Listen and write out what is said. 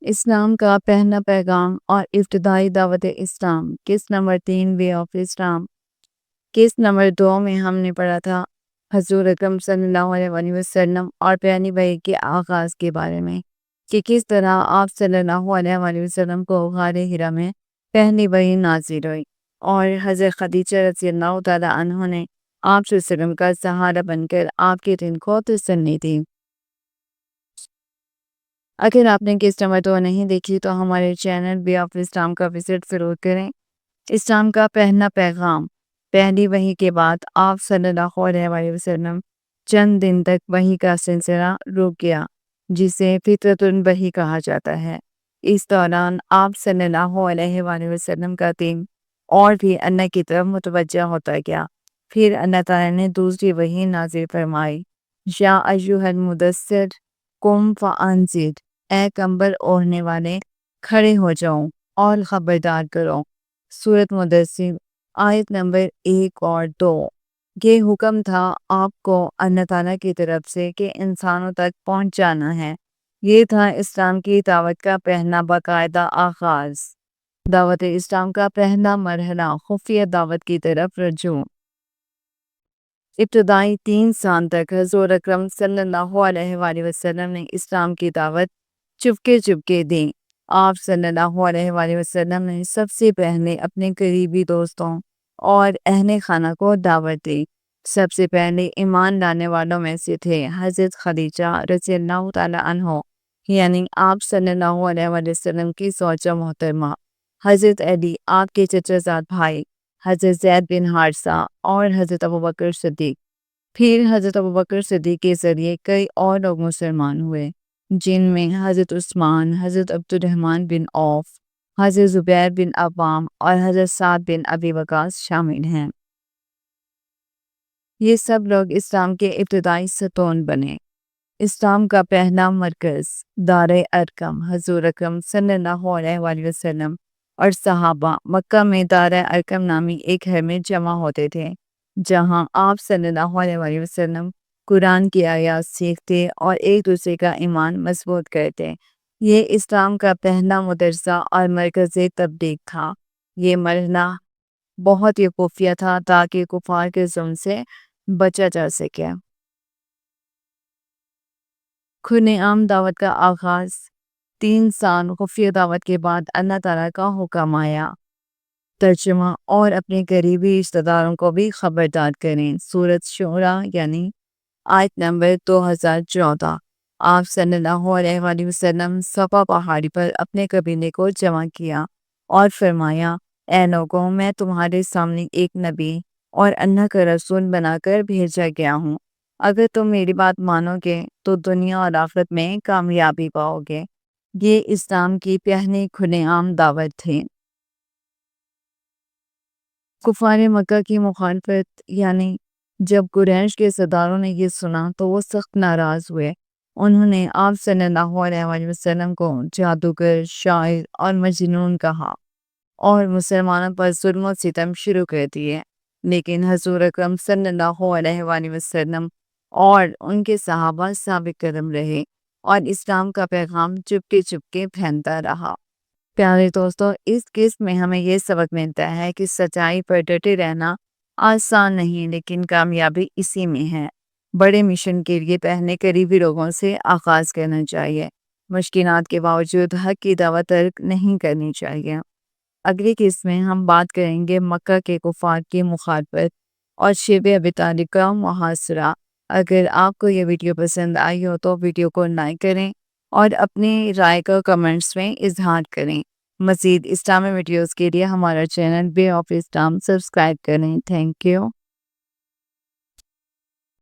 اسلام کا پہلا پیغام اور ابتدائی دعوت اسلام۔ قسط نمبر 3 وے آف اسلام۔ قسط نمبر 2 میں ہم نے پڑھا تھا حضور اکرم صلی اللہ علیہ وآلہ وسلم اور پہلی وحی کے آغاز کے بارے میں، کہ کس طرح آپ صلی اللہ علیہ وآلہ وسلم کو غار حرا میں پہلی وحی نازل ہوئی اور حضرت خدیجہ رضی اللہ تعالیٰ عنہ نے آپ صلی اللہ علیہ وسلم کا سہارا بن کر آپ کے دل کو تسلی دی۔ اگر آپ نے قسط نمبر 2 نہیں دیکھی تو ہمارے چینل وے آف اسلام کا وزٹ ضرور کریں۔ اسلام کا پہلا پیغام۔ پہلی وحی کے بعد آپ صلی اللہ علیہ وآلہ وسلم چند دن تک وحی کا سلسلہ رک گیا، جسے فطرت الوحی کہا جاتا ہے۔ اس دوران آپ صلی اللہ علیہ وآلہ وسلم کا دل اور بھی اللہ کی طرف متوجہ ہوتا گیا۔ پھر اللہ تعالیٰ نے دوسری وحی نازل فرمائی، یا ایھا المدثر قم فانذر، اے کمبل اوڑھنے والے کھڑے ہو جاؤ اور خبردار کرو۔ سورۃ مدثر آیت نمبر 1 اور 2۔ یہ حکم تھا آپ کو اللہ تعالیٰ کی طرف سے کہ انسانوں تک پہنچ جانا ہے۔ یہ تھا اسلام کی دعوت کا پہلا باقاعدہ آغاز۔ دعوت اسلام کا پہلا مرحلہ خفیہ دعوت کی طرف رجوع۔ ابتدائی 3 سال تک حضور اکرم صلی اللہ علیہ وآلہ وسلم نے اسلام کی دعوت چپکے چپکے دی۔ آپ صلی اللہ علیہ وآلہ وسلم نے سب سے پہلے اپنے قریبی دوستوں اور اہل خانہ کو دعوت دی۔ سب سے پہلے ایمان لانے والوں میں سے تھے حضرت خدیجہ رضی اللہ تعالیٰ عنہ، یعنی آپ صلی اللہ علیہ وآلہ وسلم کی زوجہ محترمہ، حضرت علی آپ کے چچا زاد بھائی، حضرت زید بن حارثہ اور حضرت ابوبکر صدیق۔ پھر حضرت ابوبکر صدیق کے ذریعے کئی اور لوگ مسلمان ہوئے، جن میں حضرت عثمان، حضرت عبد الرحمن بن عوف، حضرت زبیر بن عوام اور حضرت سعد بن ابی وقاص شامل ہیں۔ یہ سب لوگ اسلام کے ابتدائی ستون بنے۔ اسلام کا پہلا مرکز دار ارقم۔ حضور اکرم صلی اللہ علیہ وآلہ وسلم اور صحابہ مکہ میں دار ارقم نامی ایک گھر میں جمع ہوتے تھے، جہاں آپ صلی اللہ علیہ وآلہ وسلم قرآن کی آیات سیکھتے اور ایک دوسرے کا ایمان مضبوط کرتے۔ یہ اسلام کا پہلا مدرسہ اور مرکز تبلیغ تھا۔ یہ مرحلہ بہت ہی خفیہ تھا تاکہ کفار کے ظلم سے بچا جا سکے۔ کھلے عام دعوت کا آغاز۔ 3 سال خفیہ دعوت کے بعد اللہ تعالیٰ کا حکم آیا، ترجمہ اور اپنے قریبی رشتہ داروں کو بھی خبردار کریں۔ سورۃ شعراء یعنی آیت نمبر 2014۔ آپ صلی اللہ علیہ وآلہ وسلم صفا پہاڑی پر اپنے قبیلے کو جمع کیا اور فرمایا، اے لوگوں، میں تمہارے سامنے ایک نبی اور اللہ کا رسول بنا کر بھیجا گیا ہوں۔ اگر تم میری بات مانو گے تو دنیا اور آخرت میں کامیابی پاؤ گے۔ یہ اسلام کی پہلی کھلے عام دعوت تھی۔ کفار مکہ کی مخالفت، یعنی جب قریش کے سرداروں نے یہ سنا تو وہ سخت ناراض ہوئے۔ انہوں نے آپ صلی اللہ علیہ وآلہ وسلم کو جادوگر، شاعر اور مجنون کہا اور مسلمانوں پر ظلم و ستم شروع کر دیے۔ لیکن حضور اکرم صلی اللہ علیہ وآلہ وسلم اور ان کے صحابہ ثابت قدم رہے اور اسلام کا پیغام چپکے چپکے پھیلتا رہا۔ پیارے دوستو، اس قسط میں ہمیں یہ سبق ملتا ہے کہ سچائی پر ڈٹے رہنا آسان نہیں، لیکن کامیابی اسی میں ہے۔ بڑے مشن کے لیے پہلے قریبی لوگوں سے آغاز کرنا چاہیے۔ مشکلات کے باوجود حق کی دعوت ترک نہیں کرنی چاہیے۔ اگلی قسط میں ہم بات کریں گے مکہ کے کفار کی مخالفت اور شیب ابی طالب کا محاصرہ۔ اگر آپ کو یہ ویڈیو پسند آئی ہو تو ویڈیو کو لائک کریں اور اپنی رائے کو کمنٹس میں اظہار کریں۔ مزید اسلامی ویڈیوز کے لیے ہمارا channel way of Islam subscribe کریں۔ Thank you.